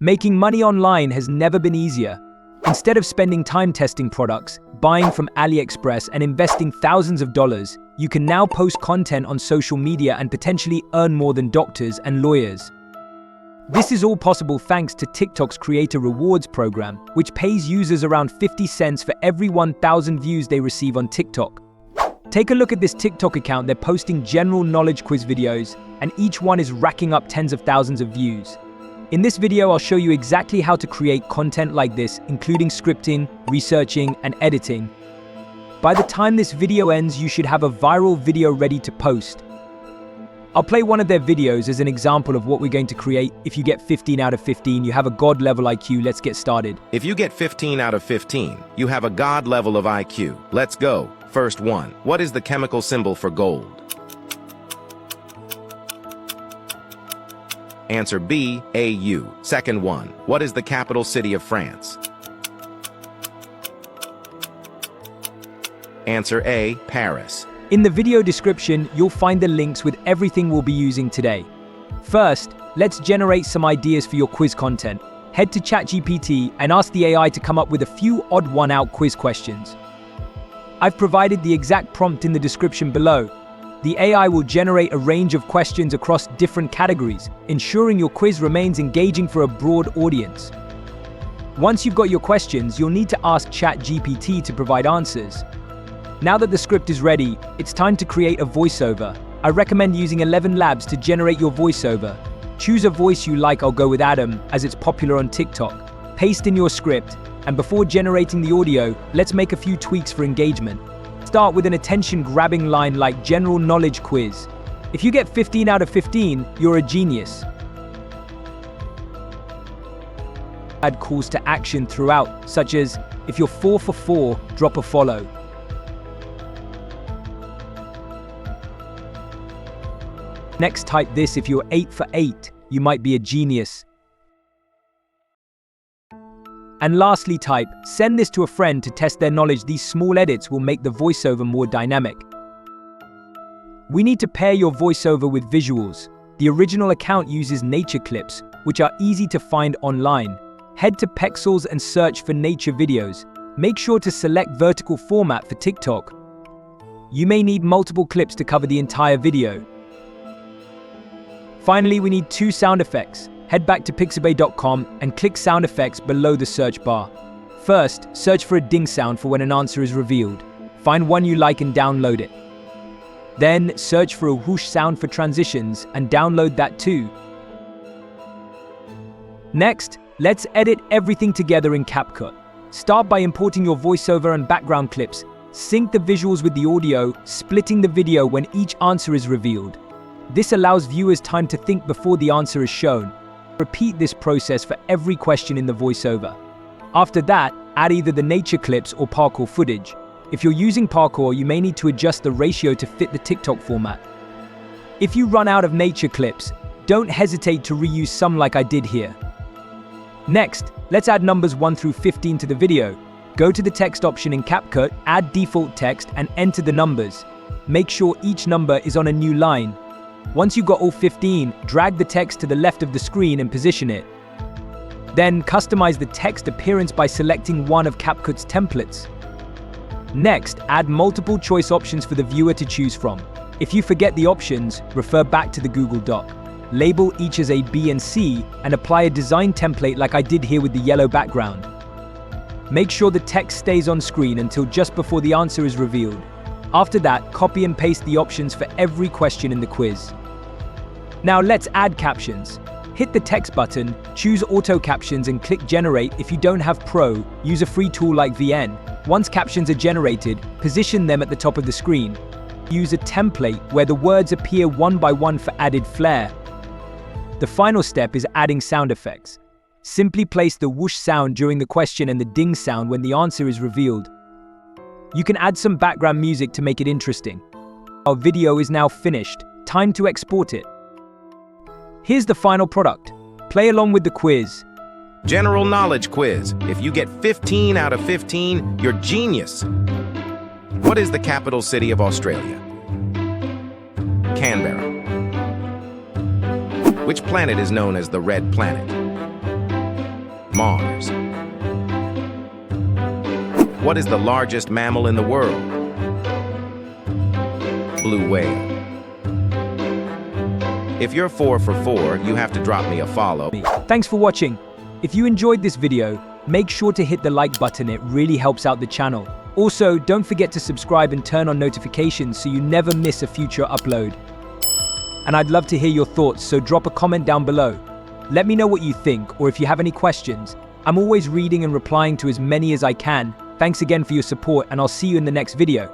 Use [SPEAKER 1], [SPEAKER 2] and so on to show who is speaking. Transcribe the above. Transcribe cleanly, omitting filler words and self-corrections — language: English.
[SPEAKER 1] Making money online has never been easier. Instead of spending time testing products, buying from AliExpress, and investing thousands of dollars, you can now post content on social media and potentially earn more than doctors and lawyers. This is all possible thanks to TikTok's Creator Rewards program, which pays users around 50 cents for every 1,000 views they receive on TikTok. Take a look at this TikTok account. They're posting general knowledge quiz videos, and each one is racking up tens of thousands of views. In this video, I'll show you exactly how to create content like this, including scripting, researching, and editing. By the time this video ends, you should have a viral video ready to post. I'll play one of their videos as an example of what we're going to create. If you get 15 out of 15, you have a God level IQ. Let's get started.
[SPEAKER 2] If you get 15 out of 15, you have a God level of IQ. Let's go. First one. What is the chemical symbol for gold? Answer B, AU. Second one. What is the capital city of France? Answer A, Paris.
[SPEAKER 1] In the video description, you'll find the links with everything we'll be using today. First, let's generate some ideas for your quiz content. Head to ChatGPT and ask the AI to come up with a few odd one-out quiz questions. I've provided the exact prompt in the description below. The AI will generate a range of questions across different categories, ensuring your quiz remains engaging for a broad audience. Once you've got your questions, you'll need to ask ChatGPT to provide answers. Now that the script is ready, it's time to create a voiceover. I recommend using Elevenlabs to generate your voiceover. Choose a voice you like. I'll go with Adam, as it's popular on TikTok. Paste in your script, and before generating the audio, let's make a few tweaks for engagement. Start with an attention-grabbing line like general knowledge quiz. If you get 15 out of 15, you're a genius. Add calls to action throughout, such as, if you're 4 for 4, drop a follow. Next, type this: if you're 8 for 8, you might be a genius. And lastly, type, send this to a friend to test their knowledge. These small edits will make the voiceover more dynamic. We need to pair your voiceover with visuals. The original account uses nature clips, which are easy to find online. Head to Pexels and search for nature videos. Make sure to select vertical format for TikTok. You may need multiple clips to cover the entire video. Finally, we need 2 sound effects. Head back to pixabay.com and click sound effects below the search bar. First, search for a ding sound for when an answer is revealed. Find one you like and download it. Then, search for a whoosh sound for transitions and download that too. Next, let's edit everything together in CapCut. Start by importing your voiceover and background clips. Sync the visuals with the audio, splitting the video when each answer is revealed. This allows viewers time to think before the answer is shown. Repeat this process for every question in the voiceover. After that, add either the nature clips or parkour footage. If you're using parkour, you may need to adjust the ratio to fit the TikTok format. If you run out of nature clips, don't hesitate to reuse some like I did here. Next, let's add numbers 1 through 15 to the video. Go to the text option in CapCut, add default text, and enter the numbers. Make sure each number is on a new line. Once you've got all 15, drag the text to the left of the screen and position it. Then customize the text appearance by selecting one of CapCut's templates. Next, add multiple choice options for the viewer to choose from. If you forget the options, refer back to the Google Doc. Label each as A, B, and C, and apply a design template like I did here with the yellow background. Make sure the text stays on screen until just before the answer is revealed. After that, copy and paste the options for every question in the quiz. Now let's add captions. Hit the text button, choose auto captions and click generate. If you don't have Pro, use a free tool like VN. Once captions are generated, position them at the top of the screen. Use a template where the words appear one by one for added flair. The final step is adding sound effects. Simply place the whoosh sound during the question and the ding sound when the answer is revealed. You can add some background music to make it interesting. Our video is now finished. Time to export it. Here's the final product. Play along with the quiz.
[SPEAKER 2] General knowledge quiz. If you get 15 out of 15, you're genius. What is the capital city of Australia? Canberra. Which planet is known as the Red Planet? Mars? What is the largest mammal in the world? Blue whale. If you're 4 for 4, you have to drop me a follow.
[SPEAKER 1] Thanks for watching. If you enjoyed this video, make sure to hit the like button, it really helps out the channel. Also, don't forget to subscribe and turn on notifications so you never miss a future upload. And I'd love to hear your thoughts, so drop a comment down below. Let me know what you think, or if you have any questions. I'm always reading and replying to as many as I can. Thanks again for your support, and I'll see you in the next video.